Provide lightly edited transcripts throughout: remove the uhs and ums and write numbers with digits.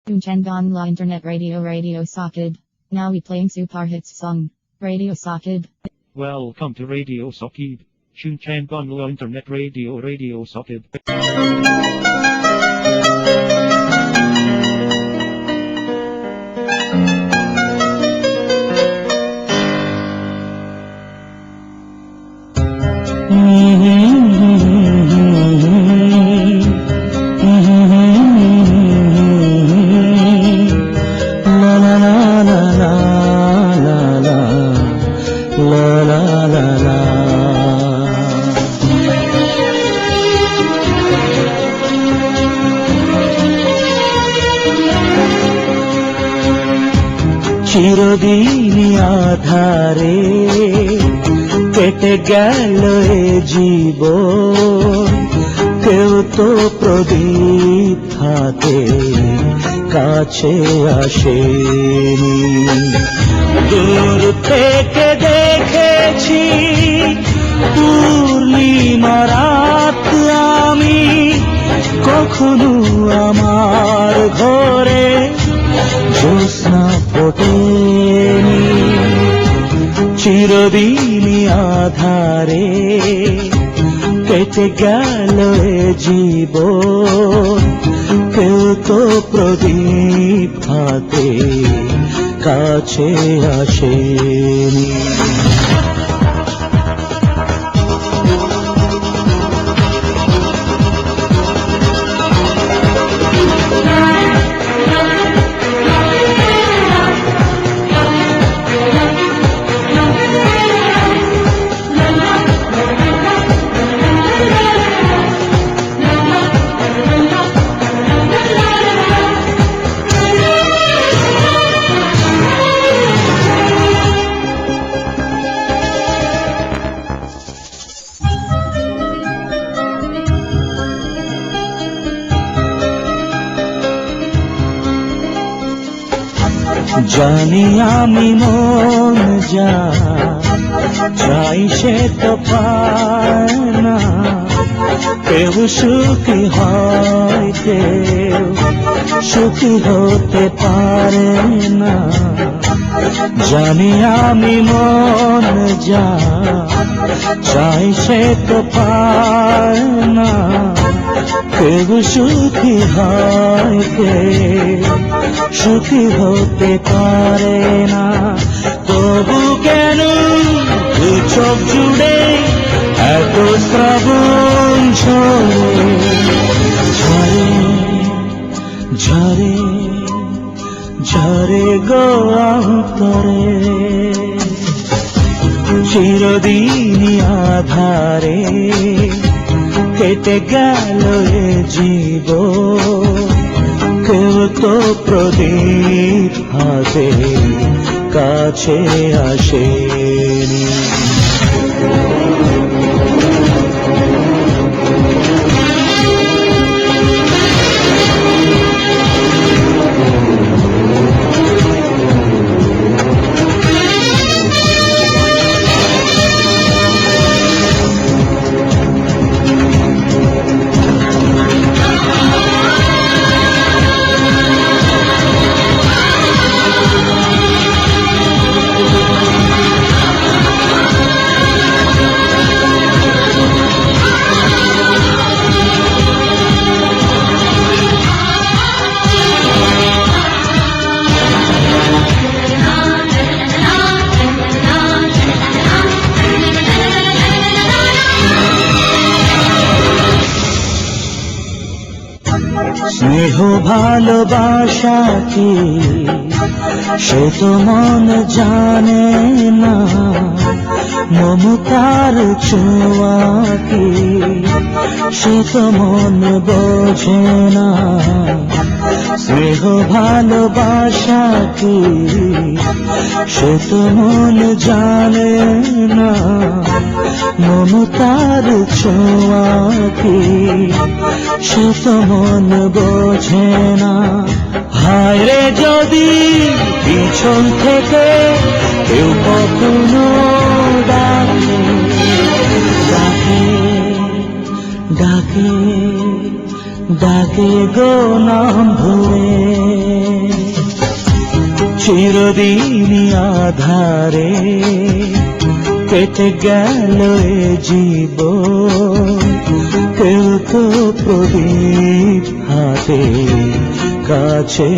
Unchangan La Internet Radio Socket. Now we playing super hits song. Radio Socket. Welcome to Radio Socket. Unchangan La Internet Radio Socket. চিরদিনই আধারে কেটে গেল এ জীবন, কেউ তো প্রদীপ হাতে কাছে আসেনি। দূর থেকে দেখেছি পূর্ণিমা রাত আমি, কখনো আমার ঘরে জ্যোৎস্না ফোটেনি। চিরদিনই আধারে কেটে গেল এ জীবন, কেউ তো প্রদীপ হাতে কাছে আসেনি। জানি আমি মন যা চাই সে তো পায় না, কেউ সুখী হয় কেউ সুখী হতে পারে না। জানি আমি মন যা চাই সে তো পায় না, কেউ সুখী হয় কেউ সুখী হতে পারে না। তবু কেন দু চোখ জুড়ে এত শ্রাবণ ঝরে ঝরে ঝরে ঝরে গো অন্তরে। চিরদিনই আধারে কেটে গেল এ জীবন, কেউ তো প্রদীপ হাতে কাছে আসেনি। স্নেহ ভালোবাসা কি সে তো মন জানে না, মমতার ছোঁয়া কি সে তো মন বোঝে না। স্নেহ ভালোবাসা কি সে তো মন জানে না, মমতার ছোঁয়া কি সে তো মন বোঝে না। হায় রে যদি পিছন থেকে কেউ কখনো ডাকে ডাকে ডাকে ডাকে গো নাম ধরে। চিরদিনই আধারে কেটে গেল এ জীবন, কেউ তো প্রদীপ হাতে কাছে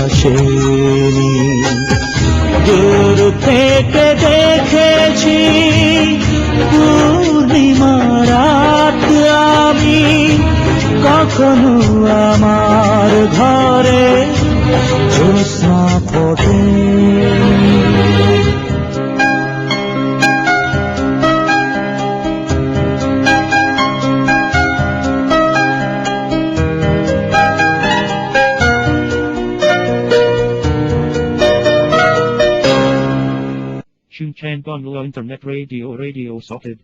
আসেনি। দূর থেকে দেখেছি পূর্ণিমা রাত আমি, কখনো আমার ঘরে জ্যোৎস্না ফোটে। Shunchan Bangla Internet Radio Radio Socket.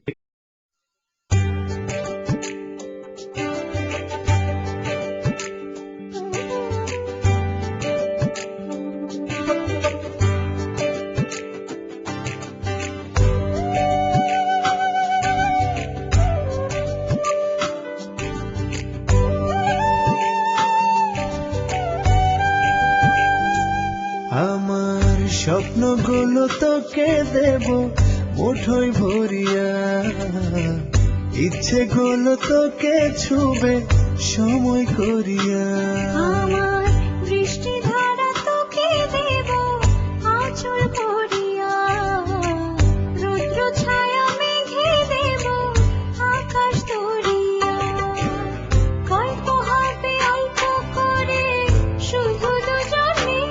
আমার স্বপ্নগুলো তোকে দেব মুঠোয় ভরিয়া, ইচ্ছেগুলো তোকে ছুবে সময় করিয়া। আমার বৃষ্টিধারা তোকে দেব আঁচল ভরিয়া, রুদ্র ছায়া মেঘে দেব আকাশ ধরিয়া। গল্প হবে অল্প করে শুধু দুজনে,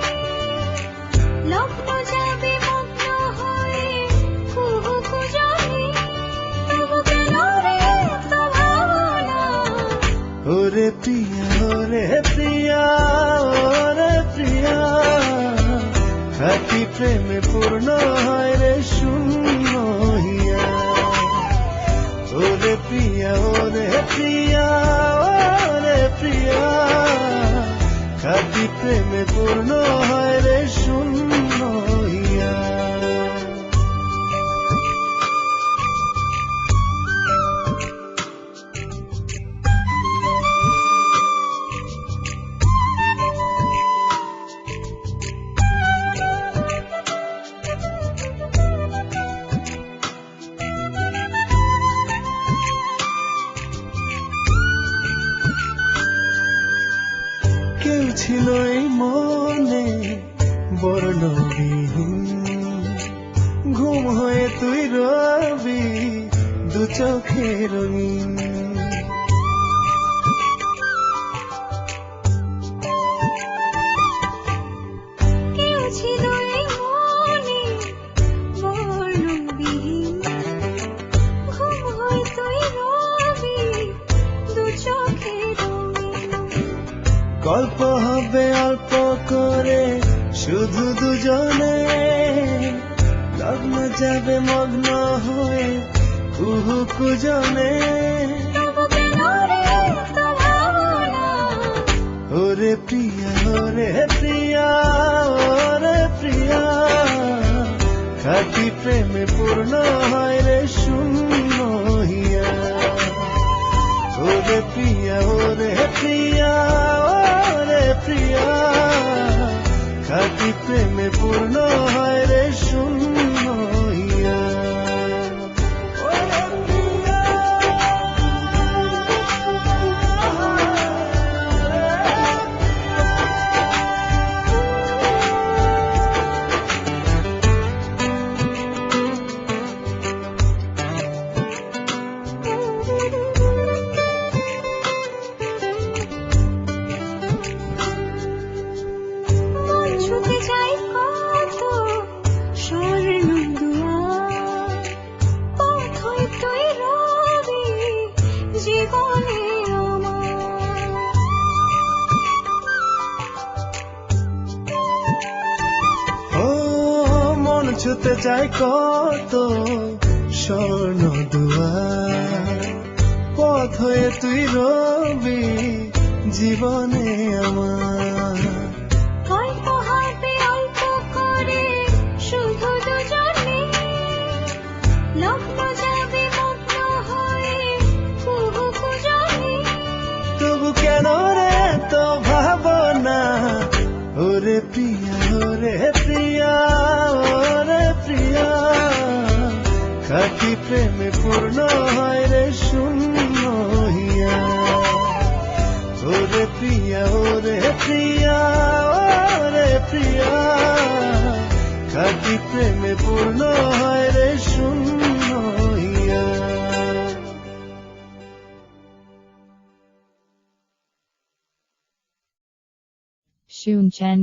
লগ্ন যাবে মগ্ন হয়ে কুহু কুজনে। তবু কেন রে এত ভাবনা? ওরে প্রিয়া, ওরে প্রিয়া, ওরে প্রিয়া, খাঁটি প্রেমে পূর্ণ হয় রে শূন্য হইয়া। ওরে প্রিয়া, ওরে প্রিয়া, ওরে প্রিয়া, খাঁটি প্রেমে পূর্ণ হয় রে শূন্য হইয়া। কেউ ছিল এই মনে বর্ণবিহীন, ঘুম হয়ে তুই রবি দু চোখে রঙিন। কেউ ছিল এই মনে বর্ণবিহীন, ঘুম হয়ে তুই রবি দু চোখে রঙিন। গল্প হবে অল্প করে শুধু দুজনে, লগ্ন যাবে মগ্ন হয়ে কুহু কুজনে। তবু কেন রে এত ভাবনা? ওরে প্রিয়া, ওরে প্রিয়া, ওরে প্রিয়া, খাঁটি প্রেমে পূর্ণ হয় রে শূন্য হইয়া। ওরে প্রিয়া, ওরে প্রিয়া, ওরে প্রিয়া, খাঁটি প্রেমে পূর্ণ হয় রে শূন্য হইয়া। ওরে প্রিয়া, মন ছুতে যাই কত স্বর্ণ দুয়ার, পথ হয়ে তুই রবি জীবনে আমার। ও মন ছুতে যায় কত স্বর্ণ দুয়ার, পথ হয়ে তুই রবি জীবনে আমার। গল্প হবে অল্প করে শুধু দুজনে, লগ্ন যাবে মগ্ন হয়ে কুহু কুজনে। তবু কেন রে তো ভাবনা? ওরে প্রিয়া, ওরে প্রিয়া, কি প্রেমে পূর্ণ হয় রে শূন্য হইয়া ওরে প্রিয়া ওরে প্রিয়া ওরে প্রিয়া খাটি প্রেমে পূর্ণ হয় রে শূন্য হইয়া Shunchen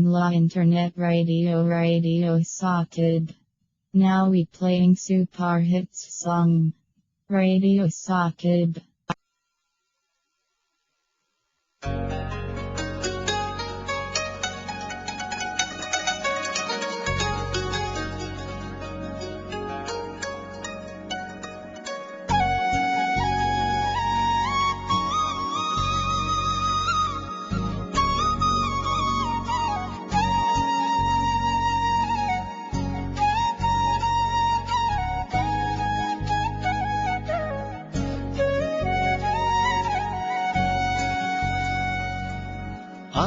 La Internet Radio Socket. Now we playing super hits song. Radio Socket.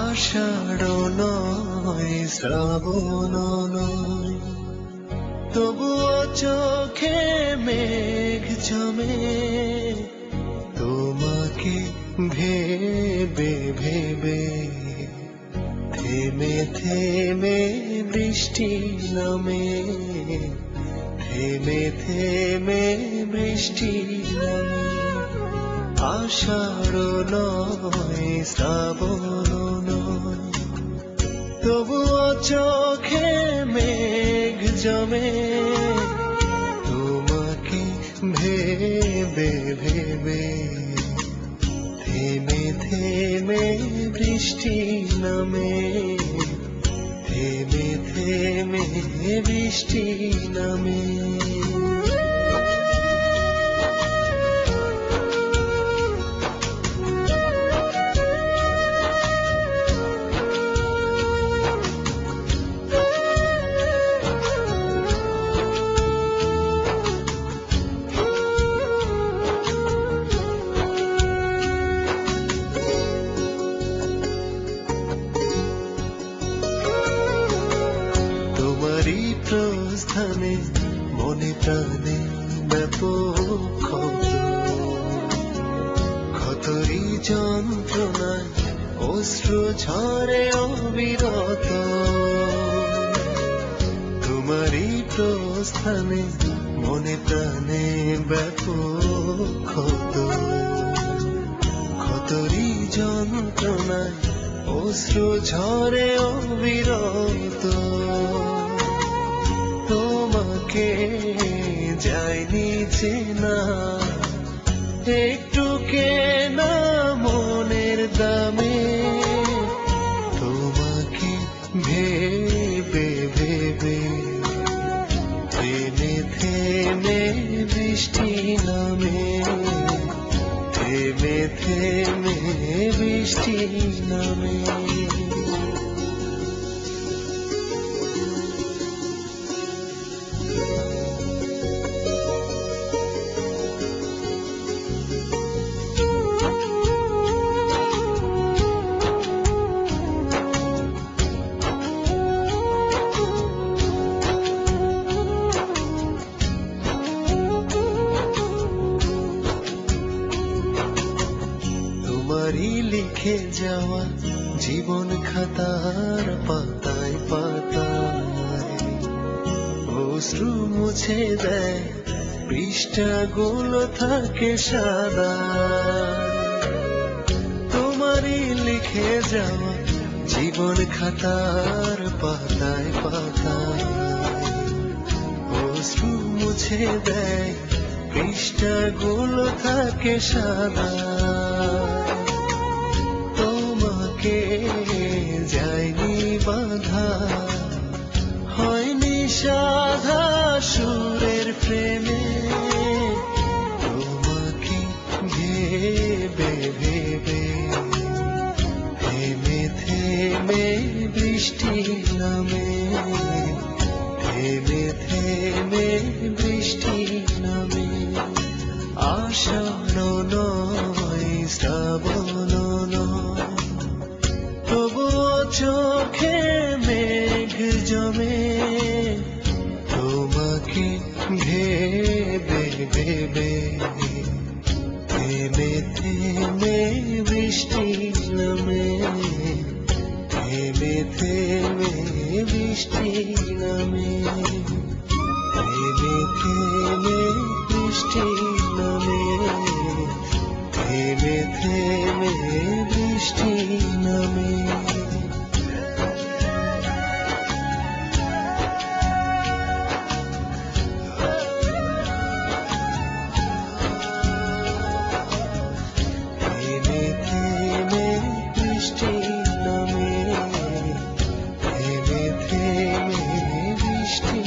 আষাঢ় নয় শ্রাবণ নয় তবুও চোখে মেঘ জমে তোমাকে ভেবে ভেবে থেমে থেমে বৃষ্টি নামে থেমে থেমে বৃষ্টি নামে আষাঢ় নয় শ্রাবণ নয় তবুও চোখে মেঘ জমে তোমাকে ভেবে ভেবে থেমে থেমে বৃষ্টি নামে থেমে থেমে বৃষ্টি নামে প্রস্থানে মনে প্রাণে ব্যাপক ক্ষতরি যন্ত্রণায় অশ্রু ঝরে অবিরত তোমারই প্রস্থানে মনে প্রাণে ব্যাপক ক্ষতরি যন্ত্রণায় অশ্রু ঝরে অবিরত তোমাকে যায়নি চেনা একটু কেনা মনের দামে তোমাকে ভেবে ভেবে থেমে থেমে বৃষ্টি নামে থেমে থেমে বৃষ্টি নামে লিখে যাওয়া জীবন খাতার পাতায় পাতায় অশ্রু মুছে দেয় পৃষ্ঠাগুলো থাকে সাদা তোমারই লিখে যাওয়া জীবন খাতার পাতায় পাতায় অশ্রু মুছে দেয় পৃষ্ঠাগুলো থাকে সাদা যায়নি বাধা হয়নি সাধা সুরের প্রেমে তোমাকে ভেবে ভেবে থেমে থেমে বৃষ্টি নামে থেমে থেমে বৃষ্টি নামে আষাঢ় নয় শ্রাবণ নয় তবুও চোখে মেঘ জমে তোমাকে ঘেরে থেমে থেমে বৃষ্টি নামে, থেমে থেমে বৃষ্টি নামে, থেমে থেমে বৃষ্টি নামে। থেমে থেমে বৃষ্টি নামে, থেমে থেমে বৃষ্টি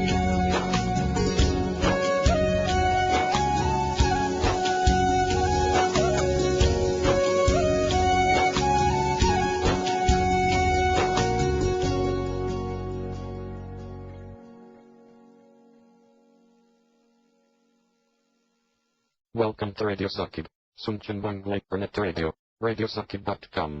নামে। Welcome to Radio Sakib. Sunchen Bangla Internet Radio, radiosakib.com.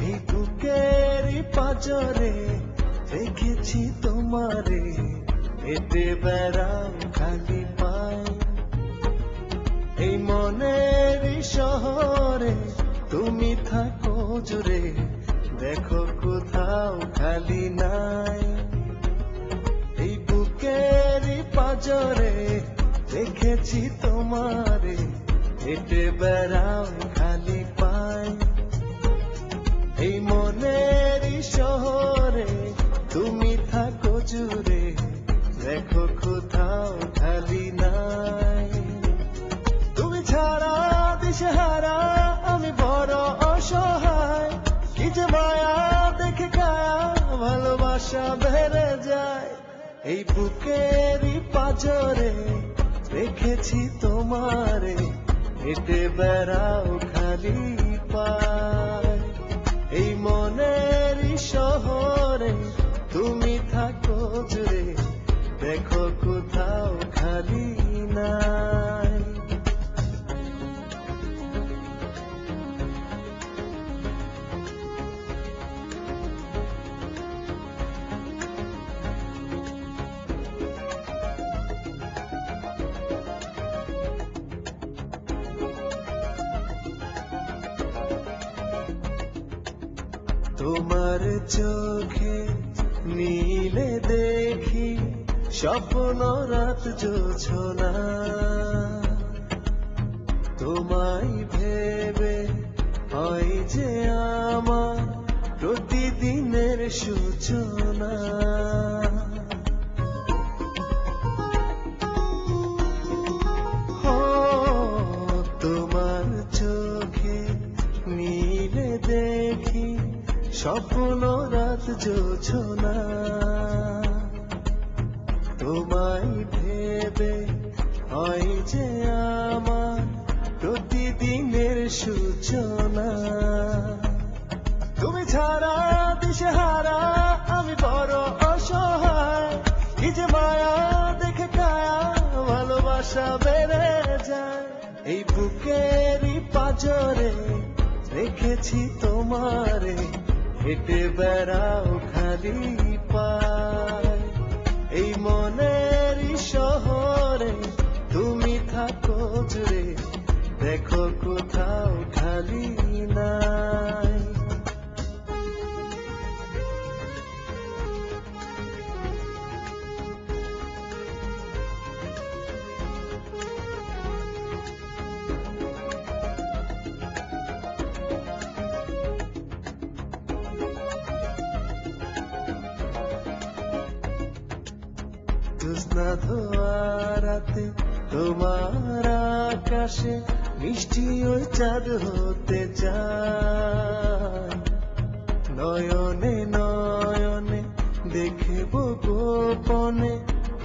এই বুকেরই পাঁজরে রেখেছি তোমারে, হেঁটে বেড়াও খালি পায়। এই মনেরই শহরে তুমি থাকো জুড়ে, দেখো কোথাও খালি নাই। এই বুকেরই পাঁজরে রেখেছি তোমারে, হেঁটে বেড়াও খালি পায়। এই মনেরই শহরে তুমি থাকো জুড়ে, দেখো কোথাও খালি নাই। তুমি ছাড়া দিশেহারা আমি বড় অসহায়, কি যে মায়া দেখে কায়া ভালোবাসা বেড়ে যায়। এই বুকেরই পাঁজরে রেখেছি তোমারে, হেঁটে বেড়াও খালি পায়। এই মনেরই শহরে তুমি থাকো জুড়ে, দেখো কোথাও খালি নাই। তোমার চোখে নীলে দেখি স্বপ্ন রাত জোছনা, তোমায় ভেবে হয় যে আমার প্রতিদিনের সূচনা। ও তোমার চোখে নীলে দেখি স্বপ্ন রাত জোছনা, তোমায় ভেবে হয় যে আমার প্রতিদিনের সূচনা। তুমি ছাড়া দিশেহারা আমি বড় অসহায়, কি যে মায়া দেখে কায়া ভালোবাসা বেড়ে যায়। এই বুকেরই পাঁজরে রেখেছি তোমারে, হেঁটে বেড়াও খালি পায়। এই মনেরই শহরে তুমি থাকো জুড়ে, দেখো কোথাও খালি নাই। জ্যোৎস্না ধোয়া রাতে তোমার আকাশে মিষ্টি ওই চাঁদ হতে চায়। নয়নে নয়নে দেখব গোপনে,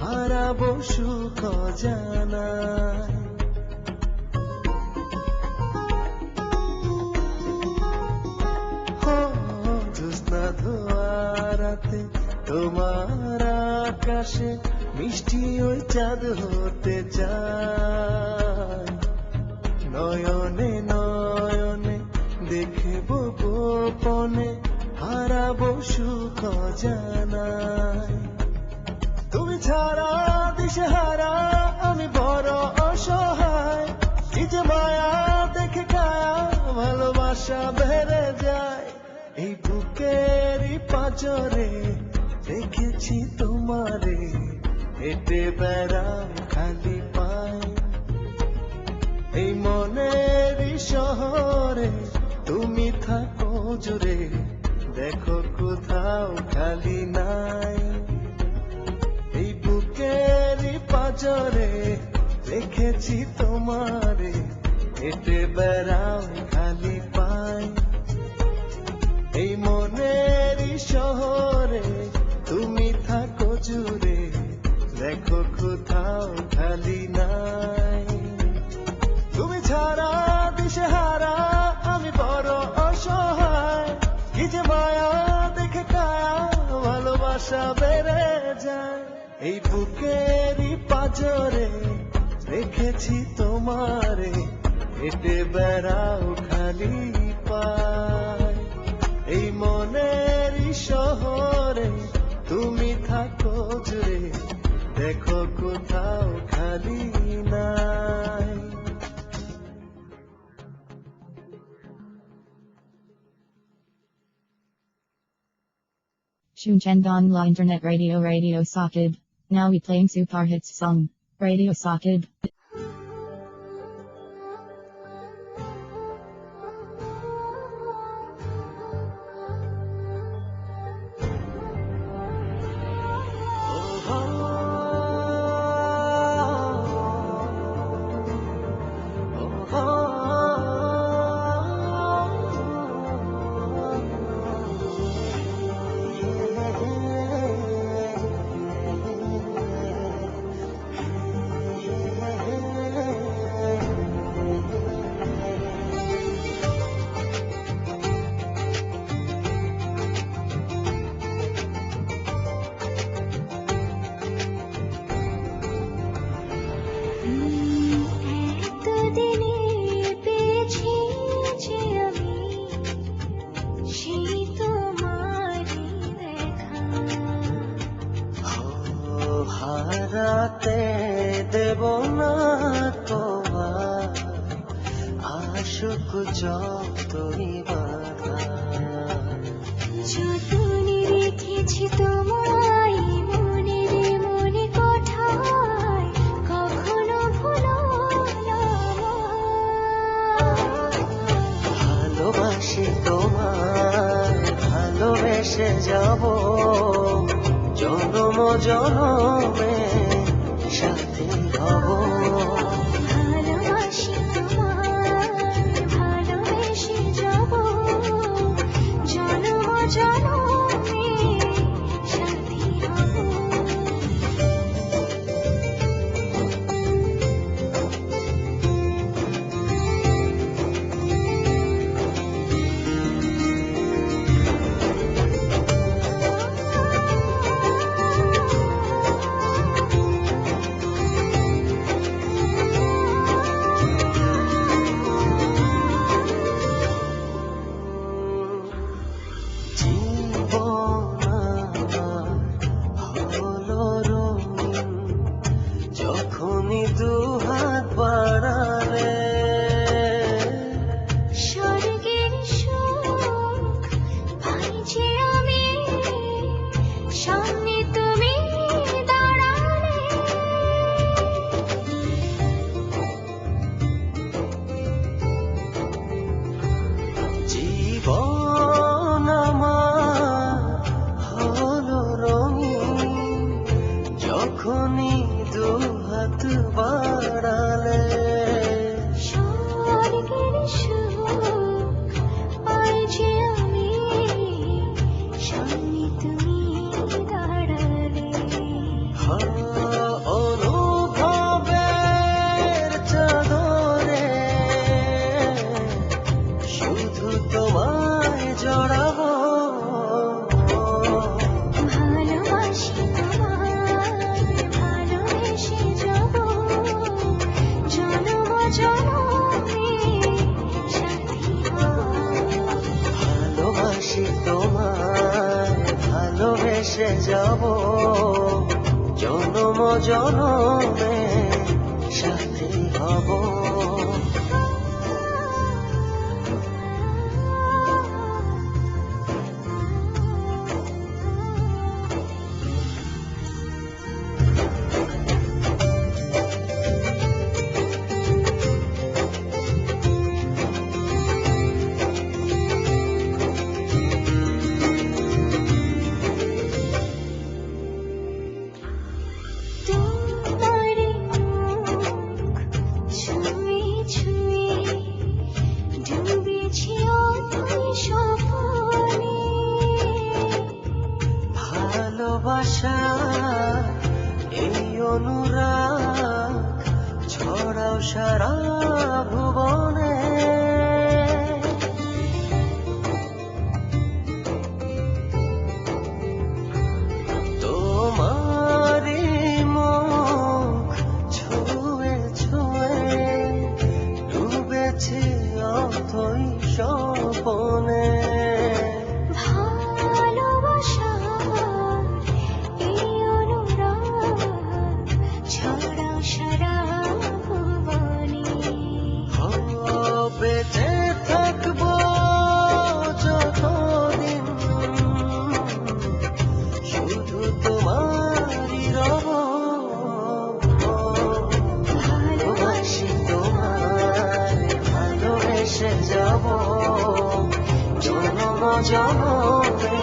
হারাবো সুখ জানায়। জ্যোৎস্না ধোয়া রাতে তোমার আকাশে মিষ্টি ওই চাঁদ হতে চায়। জানাই তুমি ছাড়া দিশেহারা আমি বড় অসহায় কি যে মায়া দেখে কায়া ভালোবাসা বেড়ে যায় এই বুকেরই পাঁজরে দেখেছি তোমারে হেঁটে বেড়াও খালি পায় এই মনেরই শহরে তুমি থাকো জুড়ে দেখো কোথাও খালি নাই এই বুকেরই পাঁজরে দেখেছি তোমারে হেঁটে বেড়াও খালি পাই এই মনেরই শহরে তুমি থাকো জুড়ে দেখো কোথাও খালি নাই তুমি ছাড়া দিশেহারা আমি বড় অসহায় কি যে মায়া দেখে কায়া ভালোবাসা বেড়ে যায় এই বুকেরই পাঁজরে রেখেছি তোমারে হেঁটে বেড়াও খালি পায় এই মনেরই শহরে তুমি থাকো জুড়ে দেখো কোথাও খালি নাই Shunchangong La Internet Radio Socket. Now we playing super hits song. Radio Socket. হারাতে দেব না তোমার আশুক যতই বাধা যতনি রেখেছি তোমায় মনের মনে কোঠায় কখনো ভুলো না ভালোবাসি তোমার ভালোবেসে যাব জনম জনমে সাথী হব ভালোবাসি তোমায় ভালোবেসে যাব জনম জনমে সাথী হব যাব জনম জনমে সাথী হব তোমারে মুখ ছুঁয়ে ছুঁয়ে ডুবেছি অথই স্বপ্নে ভালোবাসা এই অনুরাগ ছড়াও সারা ভুবনে তোমারি মুখ ছুঁয়ে ছুঁয়ে ডুবেছি অথই স্বপ্নে ভালোবাসা এই অনুরাগ ছড়াও সারা ভুবনে বেঁচে থাকবো যতদিন শুধু তোমারই রব ভালোবাসি তোমায় ভালোবেসে যাব জনম জনমে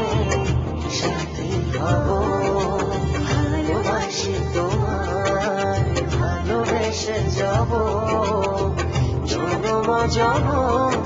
সাথী হব ভালোবাসি তোমায় ভালোবেসে যাব জনম জনমে